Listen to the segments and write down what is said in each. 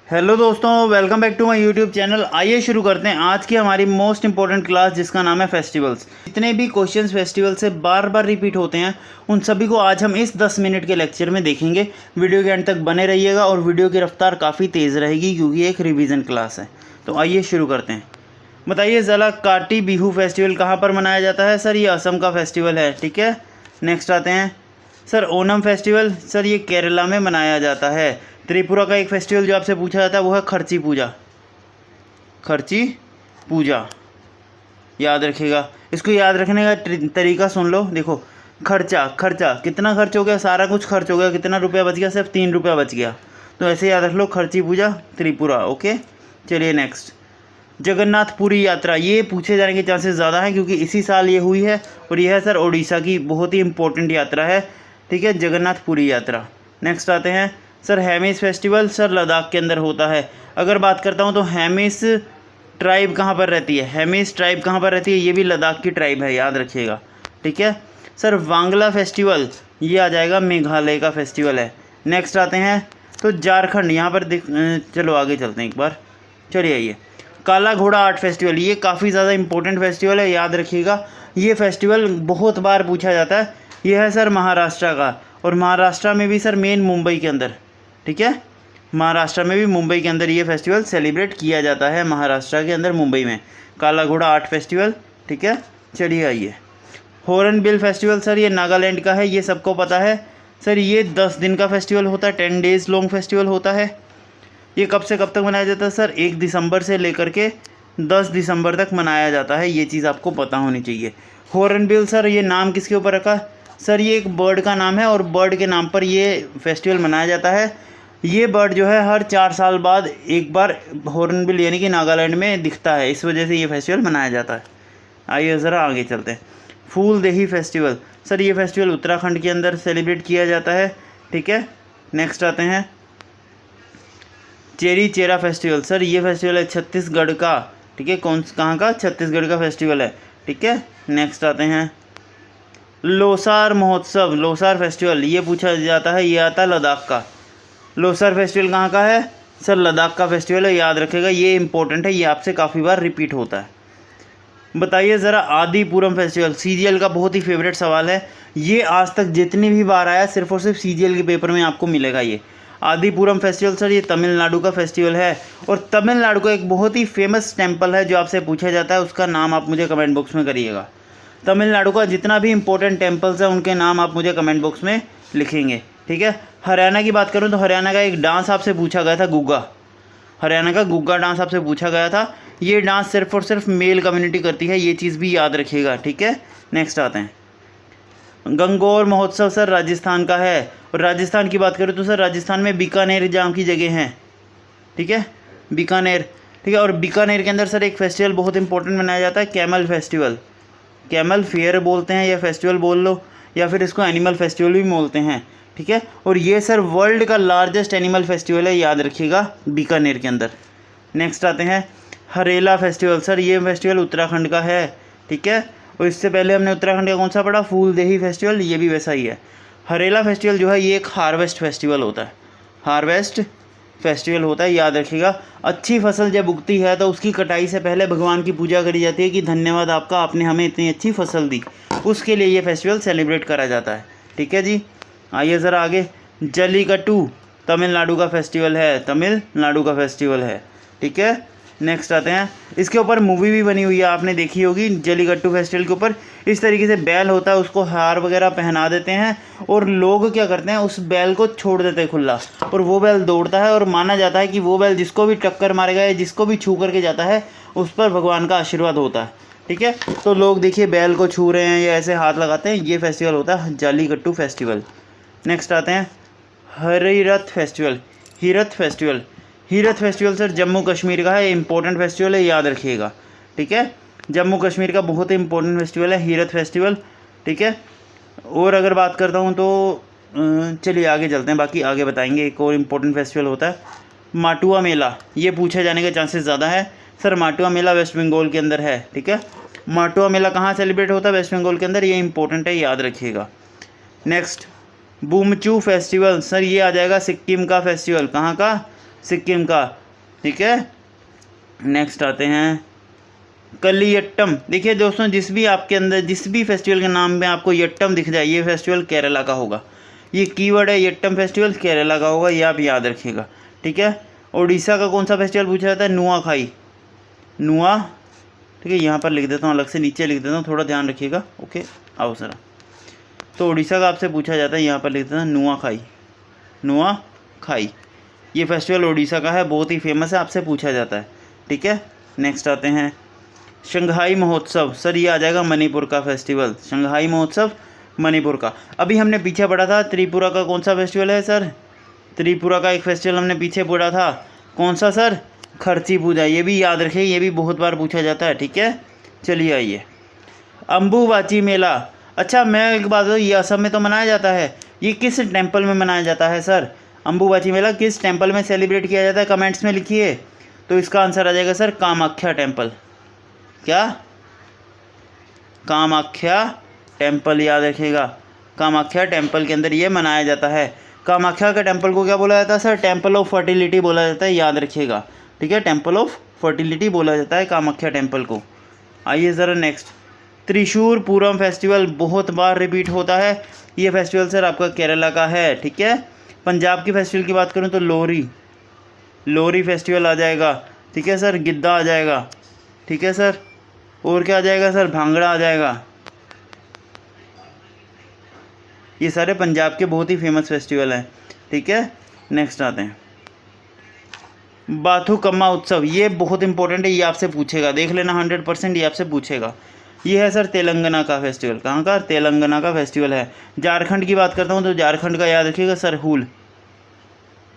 Hello दोस्तों, welcome back to my YouTube channel. आइए शुरू करते हैं आज की हमारी मोस्ट इंपॉर्टेंट क्लास, जिसका नाम है फेस्टिवल्स। जितने भी क्वेश्चंस फेस्टिवल से बार बार रिपीट होते हैं, उन सभी को आज हम इस 10 मिनट के लेक्चर में देखेंगे। वीडियो के एंड तक बने रहिएगा और वीडियो की रफ्तार काफ़ी तेज़ रहेगी क्योंकि एक रिविज़न क्लास है। तो आइए शुरू करते हैं। बताइए ज़रा, काटी बिहू फेस्टिवल कहाँ पर मनाया जाता है? सर ये असम का फेस्टिवल है। ठीक है, नेक्स्ट आते हैं। सर ओनम फेस्टिवल, सर ये केरला में मनाया जाता है। त्रिपुरा का एक फेस्टिवल जो आपसे पूछा जाता है वो है खर्ची पूजा। खर्ची पूजा याद रखिएगा। इसको याद रखने का तरीका सुन लो। देखो, खर्चा खर्चा कितना खर्च हो गया, सारा कुछ खर्च हो गया, कितना रुपया बच गया? सिर्फ 3 रुपया बच गया। तो ऐसे याद रख लो, खर्ची पूजा त्रिपुरा। ओके, चलिए नेक्स्ट। जगन्नाथपुरी यात्रा, ये पूछे जाने के चांसेस ज़्यादा हैं क्योंकि इसी साल ये हुई है और यह है सर उड़ीसा की बहुत ही इंपॉर्टेंट यात्रा है। ठीक है, जगन्नाथपुरी यात्रा। नेक्स्ट आते हैं। Sir Hemis festival, sir Ladakh के अंदर होता है। अगर बात करता हूँ तो हेमिस ट्राइब कहाँ पर रहती है? हेमिस ट्राइब कहाँ पर रहती है? ये भी लद्दाख की ट्राइब है, याद रखिएगा। ठीक है सर। वांगला फेस्टिवल, ये आ जाएगा मेघालय का फेस्टिवल है। नेक्स्ट आते हैं तो झारखंड, यहाँ पर चलो आगे चलते हैं एक बार। चलिए आइए। काला घोड़ा आर्ट फेस्टिवल, ये काफ़ी ज़्यादा इंपॉर्टेंट फेस्टिवल है, याद रखिएगा। ये फेस्टिवल बहुत बार पूछा जाता है। ये है सर महाराष्ट्र का, और महाराष्ट्र में भी सर मेन मुंबई के अंदर। ठीक है, महाराष्ट्र में भी मुंबई के अंदर ये फेस्टिवल सेलिब्रेट किया जाता है, महाराष्ट्र के अंदर मुंबई में। काला घोड़ा आर्ट फेस्टिवल। ठीक है, चलिए आइए। हॉर्नबिल फेस्टिवल, सर ये नागालैंड का है, ये सबको पता है। सर ये 10 दिन का फेस्टिवल होता है, 10 डेज़ लॉन्ग फेस्टिवल होता है। ये कब से कब तक मनाया जाता है? सर 1 दिसंबर से लेकर के 10 दिसंबर तक मनाया जाता है। ये चीज़ आपको पता होनी चाहिए। हॉर्नबिल, सर ये नाम किसके ऊपर रखा? सर ये एक बर्ड का नाम है और बर्ड के नाम पर ये फेस्टिवल मनाया जाता है। ये बर्ड जो है हर 4 साल बाद एक बार हॉर्नबिल यानी कि नागालैंड में दिखता है, इस वजह से ये फेस्टिवल मनाया जाता है। आइए ज़रा आगे चलते हैं। फूलदेही फेस्टिवल, सर ये फेस्टिवल उत्तराखंड के अंदर सेलिब्रेट किया जाता है। ठीक है, नेक्स्ट आते हैं। चेरी चेरा फेस्टिवल, सर ये फेस्टिवल है छत्तीसगढ़ का। ठीक है, कहाँ का? छत्तीसगढ़ का फेस्टिवल है। ठीक है, नेक्स्ट आते हैं। लोसार महोत्सव, लोसार फेस्टिवल, ये पूछा जाता है, ये आता है लद्दाख का। लोसार फेस्टिवल कहाँ का है? सर लद्दाख का फेस्टिवल है, याद रखेगा। ये इंपॉर्टेंट है, ये आपसे काफ़ी बार रिपीट होता है। बताइए ज़रा, आदिपुरम फेस्टिवल, सीजीएल का बहुत ही फेवरेट सवाल है। ये आज तक जितनी भी बार आया सिर्फ और सिर्फ सीजीएल के पेपर में आपको मिलेगा। ये आदिपुरम फेस्टिवल, सर ये तमिलनाडु का फेस्टिवल है और तमिलनाडु का एक बहुत ही फेमस टेम्पल है जो आपसे पूछा जाता है, उसका नाम आप मुझे कमेंट बॉक्स में करिएगा। तमिलनाडु का जितना भी इंपॉर्टेंट टेम्पल्स हैं उनके नाम आप मुझे कमेंट बॉक्स में लिखेंगे। ठीक है, हरियाणा की बात करूं तो हरियाणा का एक डांस आपसे पूछा गया था, गुग्गा। हरियाणा का गुग्गा डांस आपसे पूछा गया था। ये डांस सिर्फ और सिर्फ मेल कम्युनिटी करती है, ये चीज़ भी याद रखिएगा। ठीक है, नेक्स्ट आते हैं। गंगौर महोत्सव, सर राजस्थान का है। और राजस्थान की बात करूँ तो सर राजस्थान में बीकानेर जाम की जगह हैं। ठीक है, बीकानेर। ठीक है, और बीकानेर के अंदर सर एक फेस्टिवल बहुत इंपॉर्टेंट मनाया जाता है, कैमल फेस्टिवल। कैमल फेयर बोलते हैं या फेस्टिवल बोल लो, या फिर इसको एनिमल फेस्टिवल भी बोलते हैं। ठीक है, और ये सर वर्ल्ड का लार्जेस्ट एनिमल फेस्टिवल है, याद रखिएगा, बीकानेर के अंदर। नेक्स्ट आते हैं। हरेला फेस्टिवल, सर ये फेस्टिवल उत्तराखंड का है। ठीक है, और इससे पहले हमने उत्तराखंड का कौन सा पढ़ा? फूलदेही फेस्टिवल, ये भी वैसा ही है। हरेला फेस्टिवल जो है ये एक हार्वेस्ट फेस्टिवल होता है, हार्वेस्ट फेस्टिवल होता है, याद रखिएगा। अच्छी फसल जब उगती है तो उसकी कटाई से पहले भगवान की पूजा करी जाती है कि धन्यवाद आपका, आपने हमें इतनी अच्छी फसल दी। उसके लिए ये फेस्टिवल सेलिब्रेट करा जाता है। ठीक है जी, आइए ज़रा आगे। जल्लीकट्टू तमिलनाडु का फेस्टिवल है, तमिलनाडु का फेस्टिवल है। ठीक है, नेक्स्ट आते हैं। इसके ऊपर मूवी भी बनी हुई है, आपने देखी होगी। जल्लीकट्टू फेस्टिवल के ऊपर इस तरीके से बैल होता है, उसको हार वगैरह पहना देते हैं और लोग क्या करते हैं, उस बैल को छोड़ देते हैं खुला, और वो बैल दौड़ता है और माना जाता है कि वो बैल जिसको भी टक्कर मारेगा या जिसको भी छू करके जाता है उस पर भगवान का आशीर्वाद होता है। ठीक है, तो लोग देखिए बैल को छू रहे हैं या ऐसे हाथ लगाते हैं, ये फेस्टिवल होता है जल्लीकट्टू फेस्टिवल। नेक्स्ट आते हैं। Harirath festival, Heerath festival. Heerath festival sir Jammu Kashmir का है, इंपॉर्टेंट फेस्टिवल है, याद रखिएगा। ठीक है, जम्मू कश्मीर का बहुत ही इंपॉर्टेंट फेस्टिवल है हीरथ फेस्टिवल। ठीक है, और अगर बात करता हूँ तो चलिए आगे चलते हैं, बाकी आगे बताएंगे। एक और इम्पोर्टेंट फेस्टिवल होता है माटुआ मेला, ये पूछे जाने के चांसेस ज़्यादा है। सर माटुआ मेला वेस्ट बंगाल के अंदर है। ठीक है, माटुआ मेला कहाँ सेलिब्रेट होता है? वेस्ट बंगाल के अंदर, ये इंपॉर्टेंट है, याद रखिएगा। नेक्स्ट, बुमचू फेस्टिवल, सर ये आ जाएगा सिक्किम का फेस्टिवल। कहाँ का? सिक्किम का, ठीक है। नेक्स्ट आते हैं कलियट्टम। देखिए दोस्तों, जिस भी आपके अंदर जिस भी फेस्टिवल के नाम में आपको यट्टम दिख जाए, ये फेस्टिवल केरला का होगा। ये कीवर्ड है, यट्टम फेस्टिवल केरला का होगा, ये आप याद रखिएगा, ठीक है। उड़ीसा का कौन सा फेस्टिवल पूछा जाता है? नुआखाई, नुआ, ठीक है। यहाँ पर लिख देता हूँ, अलग से नीचे लिख देता हूँ, थोड़ा ध्यान रखिएगा, ओके। आओ सर, तो उड़ीसा का आपसे पूछा जाता है, यहाँ पर लिख देता हूँ नुआखाई, नुआखाई। ये फेस्टिवल उड़ीसा का है, बहुत ही फेमस है, आपसे पूछा जाता है, ठीक है। नेक्स्ट आते हैं शंघाई महोत्सव। सर ये आ जाएगा मणिपुर का फेस्टिवल, शंघाई महोत्सव मणिपुर का। अभी हमने पीछे पढ़ा था त्रिपुरा का कौन सा फेस्टिवल है सर? त्रिपुरा का एक फेस्टिवल हमने पीछे पढ़ा था, कौन सा सर? खर्ची पूजा। ये भी याद रखिए, ये भी बहुत बार पूछा जाता है, ठीक है। चलिए आइए, अम्बुबाची मेला। अच्छा मैं एक बात बताऊँ, ये असम में तो मनाया जाता है, ये किस टेम्पल में मनाया जाता है सर? अम्बुबाची मेला किस टेम्पल में सेलिब्रेट किया जाता है? कमेंट्स में लिखिए। तो इसका आंसर आ जाएगा सर कामाख्या टेम्पल। क्या? कामाख्या टेम्पल, याद रखिएगा, कामाख्या टेम्पल के अंदर ये मनाया जाता है। कामाख्या के टेम्पल को क्या बोला जाता है सर? टेम्पल ऑफ फर्टिलिटी बोला जाता है, याद रखिएगा, ठीक है। टेम्पल ऑफ फर्टिलिटी बोला जाता है कामाख्या टेम्पल को। आइए ज़रा नेक्स्ट, त्रिशूर पूरम फेस्टिवल बहुत बार रिपीट होता है। ये फेस्टिवल सर आपका केरला का है, ठीक है। पंजाब की फेस्टिवल की बात करूँ तो लोहरी, लोहरी फेस्टिवल आ जाएगा, ठीक है सर। गिद्दा आ जाएगा, ठीक है सर। और क्या आ जाएगा सर? भांगड़ा आ जाएगा। ये सारे पंजाब के बहुत ही फेमस फेस्टिवल हैं, ठीक है। नेक्स्ट आते हैं बाथुकम्मा उत्सव। ये बहुत इंपॉर्टेंट है, ये आपसे पूछेगा, देख लेना 100% ये आपसे पूछेगा। ये है सर तेलंगाना का फेस्टिवल। कहाँ का? तेलंगाना का फेस्टिवल है। झारखंड की बात करता हूँ तो झारखंड का याद रखिएगा सरहुल,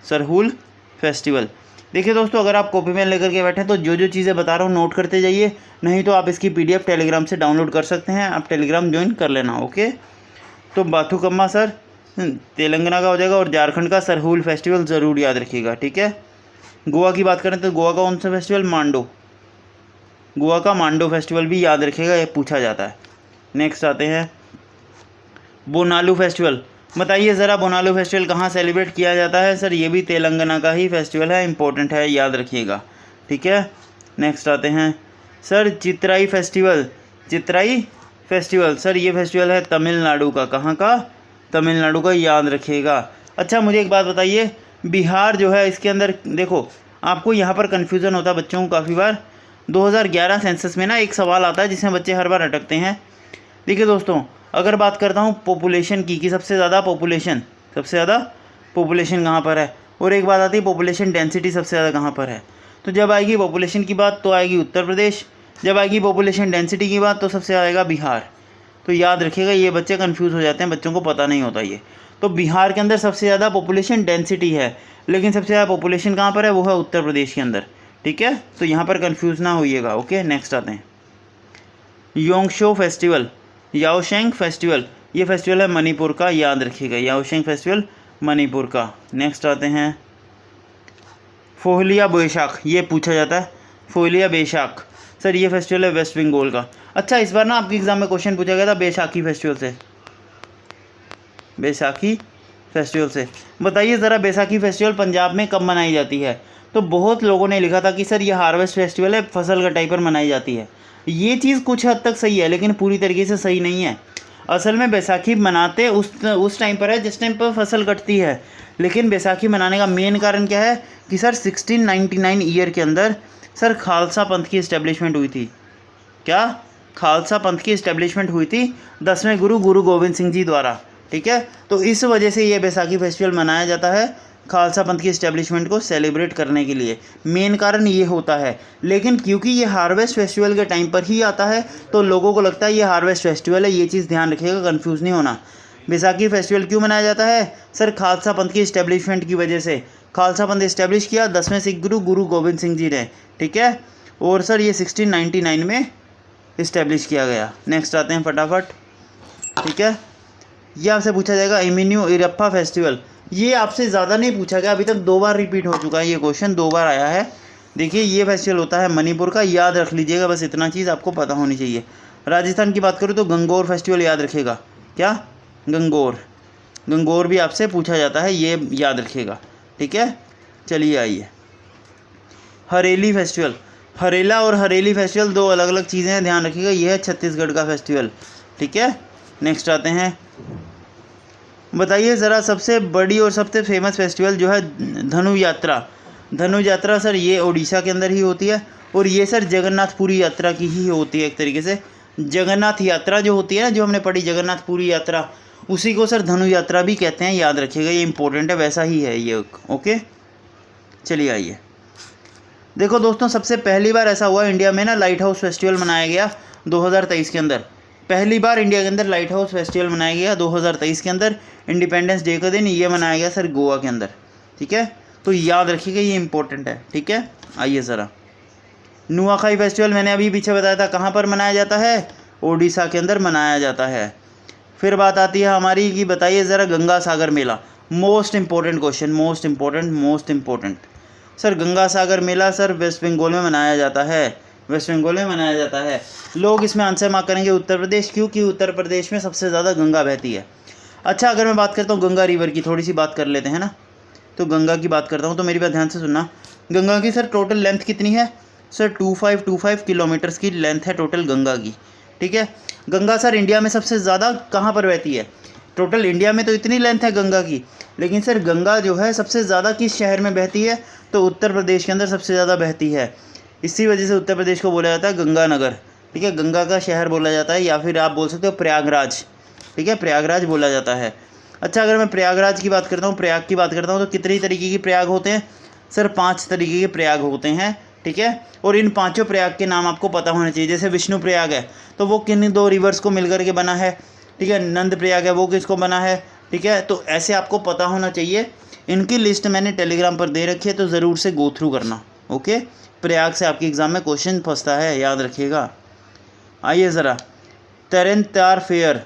सरहुल फेस्टिवल। देखिए दोस्तों, अगर आप कॉपी में लेकर के बैठे तो जो जो चीज़ें बता रहा हूँ नोट करते जाइए, नहीं तो आप इसकी PDF टेलीग्राम से डाउनलोड कर सकते हैं, आप टेलीग्राम ज्वाइन कर लेना, ओके। तो बाथुकम्मा सर तेलंगाना का हो जाएगा, और झारखंड का सरहुल फेस्टिवल ज़रूर याद रखिएगा, ठीक है। गोवा की बात करें तो गोवा का कौन सा फेस्टिवल? मांडो, गोवा का मांडो फेस्टिवल भी याद रखिएगा, ये पूछा जाता है। नेक्स्ट आते हैं बोनालू फेस्टिवल। बताइए ज़रा बोनालू फेस्टिवल कहाँ सेलिब्रेट किया जाता है सर? ये भी तेलंगाना का ही फेस्टिवल है, इंपॉर्टेंट है, याद रखिएगा, ठीक है। नेक्स्ट आते हैं सर चित्राई फेस्टिवल। चित्राई फेस्टिवल सर ये फेस्टिवल है तमिलनाडु का। कहाँ का? तमिलनाडु का, याद रखिएगा। अच्छा मुझे एक बात बताइए, बिहार जो है इसके अंदर देखो, आपको यहाँ पर कन्फ्यूज़न होता है बच्चों को काफ़ी बार। 2011 सेंसस में ना एक सवाल आता है जिसमें बच्चे हर बार अटकते हैं। देखिए दोस्तों, अगर बात करता हूँ पॉपुलेशन की, सबसे ज़्यादा पॉपुलेशन कहाँ पर है, और एक बात आती है पॉपुलेशन डेंसिटी सबसे ज़्यादा कहाँ पर है। तो जब आएगी पॉपुलेशन की बात तो आएगी उत्तर प्रदेश, जब आएगी पॉपुलेशन डेंसिटी की बात तो सबसे आएगा बिहार। तो याद रखिएगा, ये बच्चे कंफ्यूज हो जाते हैं, बच्चों को पता नहीं होता ये। तो बिहार के अंदर सबसे ज़्यादा पॉपुलेशन डेंसिटी है, लेकिन सबसे ज़्यादा पॉपुलेशन कहाँ पर है? वो है उत्तर प्रदेश के अंदर, ठीक है। तो यहाँ पर कंफ्यूज ना होइएगा, ओके। नेक्स्ट आते हैं योंगशो फेस्टिवल, याओशेंग फेस्टिवल। ये फेस्टिवल है मणिपुर का, याद रखिएगा, याओशेंग फेस्टिवल मणिपुर का। नेक्स्ट आते हैं फोहलिया बैसाख, ये पूछा जाता है, फोहलिया बैसाख सर ये फेस्टिवल है वेस्ट बंगाल का। अच्छा इस बार ना आपके एग्जाम में क्वेश्चन पूछा गया था बैसाखी फेस्टिवल से, बैसाखी फेस्टिवल से। बताइए ज़रा बैसाखी फेस्टिवल पंजाब में कब मनाई जाती है? तो बहुत लोगों ने लिखा था कि सर ये हार्वेस्ट फेस्टिवल है, फसल कटाई पर मनाई जाती है। ये चीज़ कुछ हद तक सही है, लेकिन पूरी तरीके से सही नहीं है। असल में बैसाखी मनाते उस टाइम पर है जिस टाइम पर फसल कटती है, लेकिन बैसाखी मनाने का मेन कारण क्या है कि सर 1699 ईयर के अंदर सर खालसा पंथ की इस्टेब्लिशमेंट हुई थी। क्या? खालसा पंथ की इस्टेब्लिशमेंट हुई थी 10वें गुरु गोविंद सिंह जी द्वारा, ठीक है। तो इस वजह से ये बैसाखी फेस्टिवल मनाया जाता है, खालसा पंथ की इस्टेब्लिशमेंट को सेलिब्रेट करने के लिए, मेन कारण ये होता है। लेकिन क्योंकि ये हार्वेस्ट फेस्टिवल के टाइम पर ही आता है तो लोगों को लगता है ये हार्वेस्ट फेस्टिवल है, ये चीज़ ध्यान रखिएगा, कंफ्यूज नहीं होना। बैसाखी फेस्टिवल क्यों मनाया जाता है सर? खालसा पंथ की इस्टेब्लिशमेंट की वजह से। खालसा पंथ इस्टेब्लिश किया 10वें सिख गुरु गोविंद सिंह जी ने, ठीक है। और सर ये 1699 में इस्टेब्लिश किया गया। नेक्स्ट आते हैं फटाफट, ठीक है। ये आपसे पूछा जाएगा इमिन्यू इरप्पा फेस्टिवल। ये आपसे ज़्यादा नहीं पूछा गया, अभी तक 2 बार रिपीट हो चुका है, ये क्वेश्चन 2 बार आया है। देखिए ये फेस्टिवल होता है मणिपुर का, याद रख लीजिएगा, बस इतना चीज़ आपको पता होनी चाहिए। राजस्थान की बात करूँ तो गंगौर फेस्टिवल याद रखिएगा। क्या? गंगौर, गंगौर भी आपसे पूछा जाता है, ये याद रखिएगा, ठीक है। चलिए आइए, हरेली फेस्टिवल। हरेला और हरेली फेस्टिवल दो अलग अलग चीज़ें हैं, ध्यान रखिएगा। ये है छत्तीसगढ़ का फेस्टिवल, ठीक है। नेक्स्ट आते हैं, बताइए ज़रा सबसे बड़ी और सबसे फेमस फेस्टिवल जो है धनु यात्रा। धनु यात्रा सर ये उड़ीसा के अंदर ही होती है, और ये सर जगन्नाथपुरी यात्रा की ही होती है एक तरीके से। जगन्नाथ यात्रा जो होती है ना, जो हमने पढ़ी जगन्नाथपुरी यात्रा, उसी को सर धनु यात्रा भी कहते हैं, याद रखिएगा, ये इंपॉर्टेंट है, वैसा ही है ये। ओके, चलिए आइए, देखो दोस्तों, सबसे पहली बार ऐसा हुआ इंडिया में ना, लाइट हाउस फेस्टिवल मनाया गया 2023 के अंदर। पहली बार इंडिया के अंदर लाइट हाउस फेस्टिवल मनाया गया 2023 के अंदर, इंडिपेंडेंस डे का दिन ये मनाया गया सर गोवा के अंदर, ठीक है। तो याद रखिएगा, ये इंपॉर्टेंट है, ठीक है। आइए ज़रा, नुआखाई फेस्टिवल मैंने अभी पीछे बताया था, कहाँ पर मनाया जाता है, ओडिशा के अंदर मनाया जाता है। फिर बात आती है हमारी कि बताइए ज़रा Ganga Sagar Mela, most important question, most important. Sir Ganga Sagar Mela sir West Bengal में मनाया जाता है, वेस्ट बंगाल में मनाया जाता है। लोग इसमें आंसर मार्क करेंगे उत्तर प्रदेश, क्योंकि उत्तर प्रदेश में सबसे ज़्यादा गंगा बहती है। अच्छा, अगर मैं बात करता हूँ गंगा रिवर की, थोड़ी सी बात कर लेते हैं ना, तो गंगा की बात करता हूँ, तो मेरी बात ध्यान से सुनना। गंगा की सर टोटल लेंथ कितनी है सर, 2525 किलोमीटर्स की लेंथ है टोटल गंगा की, ठीक है। गंगा सर इंडिया में सबसे ज़्यादा कहाँ पर बहती है, टोटल इंडिया में तो इतनी लेंथ है गंगा की, लेकिन सर गंगा जो है सबसे ज़्यादा किस शहर में बहती है, तो उत्तर प्रदेश के अंदर सबसे ज़्यादा बहती है। इसी वजह से उत्तर प्रदेश को बोला जाता है गंगानगर, ठीक है, गंगा का शहर बोला जाता है, या फिर आप बोल सकते हो प्रयागराज, ठीक है, प्रयागराज बोला जाता है। अच्छा, अगर मैं प्रयागराज की बात करता हूँ, प्रयाग की बात करता हूँ, तो कितनी तरीके के प्रयाग होते हैं सर, 5 तरीके के प्रयाग होते हैं, ठीक है। और इन 5 प्रयाग के नाम आपको पता होने चाहिए। जैसे विष्णु प्रयाग है तो वो किन 2 रिवर्स को मिलकर के बना है, ठीक है। नंद प्रयाग है वो किसको बना है, ठीक है। तो ऐसे आपको पता होना चाहिए। इनकी लिस्ट मैंने टेलीग्राम पर दे रखी है, तो ज़रूर से गो थ्रू करना, ओके। प्रयाग से आपके एग्ज़ाम में क्वेश्चन फंसता है, याद रखिएगा। आइए ज़रा, तरनतार फेयर,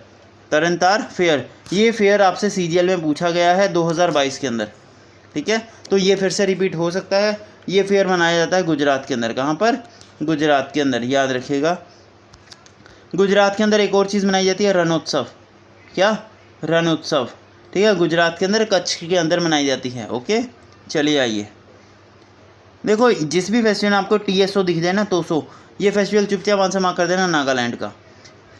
तरनतार फेयर, ये फेयर आपसे CGL में पूछा गया है 2022 के अंदर, ठीक है। तो ये फिर से रिपीट हो सकता है। ये फेयर मनाया जाता है गुजरात के अंदर, कहाँ पर, गुजरात के अंदर, याद रखिएगा। गुजरात के अंदर एक और चीज़ मनाई जाती है, रणोत्सव। क्या, रणोत्सव, ठीक है, गुजरात के अंदर, कच्छ के अंदर मनाई जाती है, ओके। चलिए आइए, देखो जिस भी फेस्टिवल आपको TSO दिख जाए ना, तोसो, ये फेस्टिवल चुपचाप आंसर मार्क कर देना, नागालैंड का।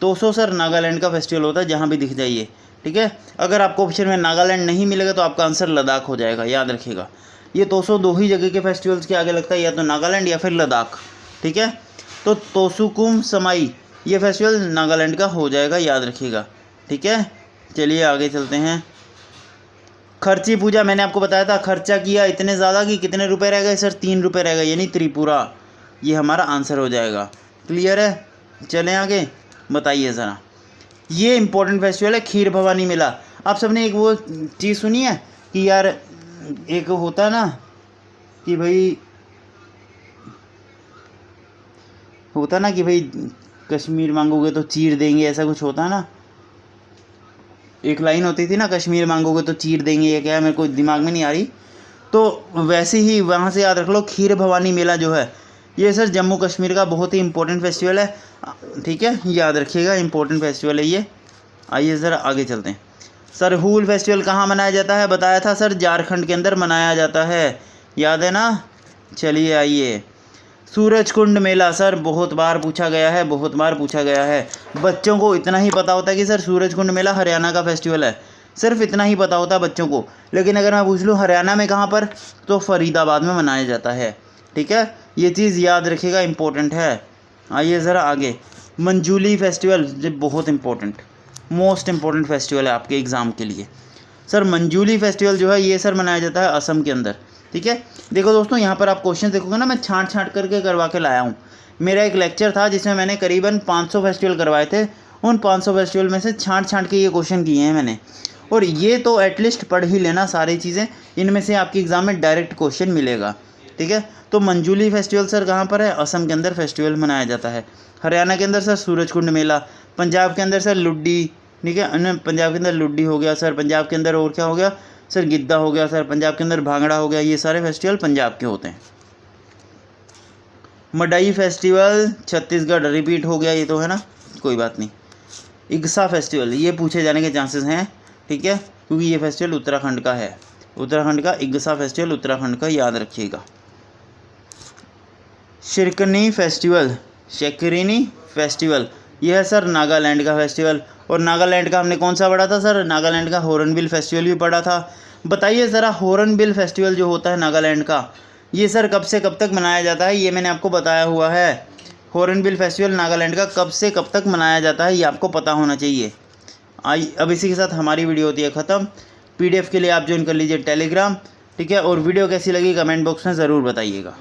तोसो सर नागालैंड का फेस्टिवल होता है, जहाँ भी दिख जाइए, ठीक है। अगर आपको ऑप्शन में नागालैंड नहीं मिलेगा तो आपका आंसर लद्दाख हो जाएगा, याद रखिएगा। ये तोसो 2 ही जगह के फेस्टिवल्स के आगे लगता है, या तो नागालैंड या फिर लद्दाख, ठीक है। तो तोसुकुम समाई ये फेस्टिवल नागालैंड का हो जाएगा, याद रखिएगा, ठीक है। चलिए आगे चलते हैं। खर्ची पूजा मैंने आपको बताया था, खर्चा किया इतने ज़्यादा कि कितने रुपए रह गए सर, 3 रुपये रह गए, यानी त्रिपुरा, ये हमारा आंसर हो जाएगा। क्लियर है, चलें आगे, बताइए ज़रा। ये इंपॉर्टेंट फेस्टिवल है खीर भवानी मेला। आप सबने एक वो चीज़ सुनी है कि यार एक होता है ना कि भाई, होता ना कि भाई कश्मीर मांगोगे तो चीर देंगे, ऐसा कुछ होता है ना, एक लाइन होती थी ना, कश्मीर मांगोगे तो चीर देंगे, ये क्या है मेरे को दिमाग में नहीं आ रही। तो वैसे ही वहाँ से याद रख लो, खीर भवानी मेला जो है ये सर जम्मू कश्मीर का बहुत ही इंपॉर्टेंट फेस्टिवल है, ठीक है, याद रखिएगा, इंपॉर्टेंट फेस्टिवल है ये। आइए ज़रा आगे चलते हैं। सरहूल फेस्टिवल कहाँ मनाया जाता है, बताया था सर झारखंड के अंदर मनाया जाता है, याद है ना। चलिए आइए, सूरज कुंड मेला सर बहुत बार पूछा गया है, बहुत बार पूछा गया है। बच्चों को इतना ही पता होता है कि सर सूरज कुंड मेला हरियाणा का फेस्टिवल है, सिर्फ इतना ही पता होता है बच्चों को। लेकिन अगर मैं पूछ लूँ हरियाणा में कहाँ पर, तो फरीदाबाद में मनाया जाता है, ठीक है। ये चीज़ याद रखिएगा, इंपॉर्टेंट है। आइए ज़रा आगे, मंजूली फेस्टिवल, ये बहुत इंपॉर्टेंट, मोस्ट इंपॉर्टेंट फेस्टिवल है आपके एग्ज़ाम के लिए। सर मंजूली फेस्टिवल जो है ये सर मनाया जाता है असम के अंदर, ठीक है। देखो दोस्तों, यहाँ पर आप क्वेश्चन देखोगे ना, मैं छांट करके करवा के लाया हूँ। मेरा एक लेक्चर था जिसमें मैंने करीबन 500 फेस्टिवल करवाए थे, उन 500 फेस्टिवल में से छांट के ये क्वेश्चन किए हैं मैंने। और ये तो एटलीस्ट पढ़ ही लेना सारी चीज़ें, इनमें से आपके एग्ज़ाम में डायरेक्ट क्वेश्चन मिलेगा, ठीक है। तो मंजूली फेस्टिवल सर कहाँ पर है, असम के अंदर फेस्टिवल मनाया जाता है। हरियाणा के अंदर सर सूरज कुंड मेला, पंजाब के अंदर सर लुड्डी, ठीक है, पंजाब के अंदर लुड्डी हो गया सर, पंजाब के अंदर और क्या हो गया सर, गिद्दा हो गया सर, पंजाब के अंदर भांगड़ा हो गया, ये सारे फेस्टिवल पंजाब के होते हैं। मडई फेस्टिवल छत्तीसगढ़, रिपीट हो गया ये तो है ना, कोई बात नहीं। इग्सा फेस्टिवल ये पूछे जाने के चांसेस हैं, ठीक है, क्योंकि ये फेस्टिवल उत्तराखंड का है। उत्तराखंड का इग्सा फेस्टिवल उत्तराखंड का याद रखिएगा। शिरकनी फेस्टिवल यह है सर नागालैंड का फेस्टिवल। और नागालैंड का हमने कौन सा पढ़ा था सर? नागालैंड का हॉर्नबिल फेस्टिवल भी पढ़ा था। बताइए ज़रा, हॉर्नबिल फेस्टिवल जो होता है नागालैंड का, ये सर कब से कब तक मनाया जाता है? ये मैंने आपको बताया हुआ है। हॉर्नबिल फेस्टिवल नागालैंड का कब से कब तक मनाया जाता है ये आपको पता होना चाहिए। अब इसी के साथ हमारी वीडियो होती है ख़त्म। PDF के लिए आप ज्वाइन कर लीजिए टेलीग्राम, ठीक है। और वीडियो कैसी लगी कमेंट बॉक्स में ज़रूर बताइएगा।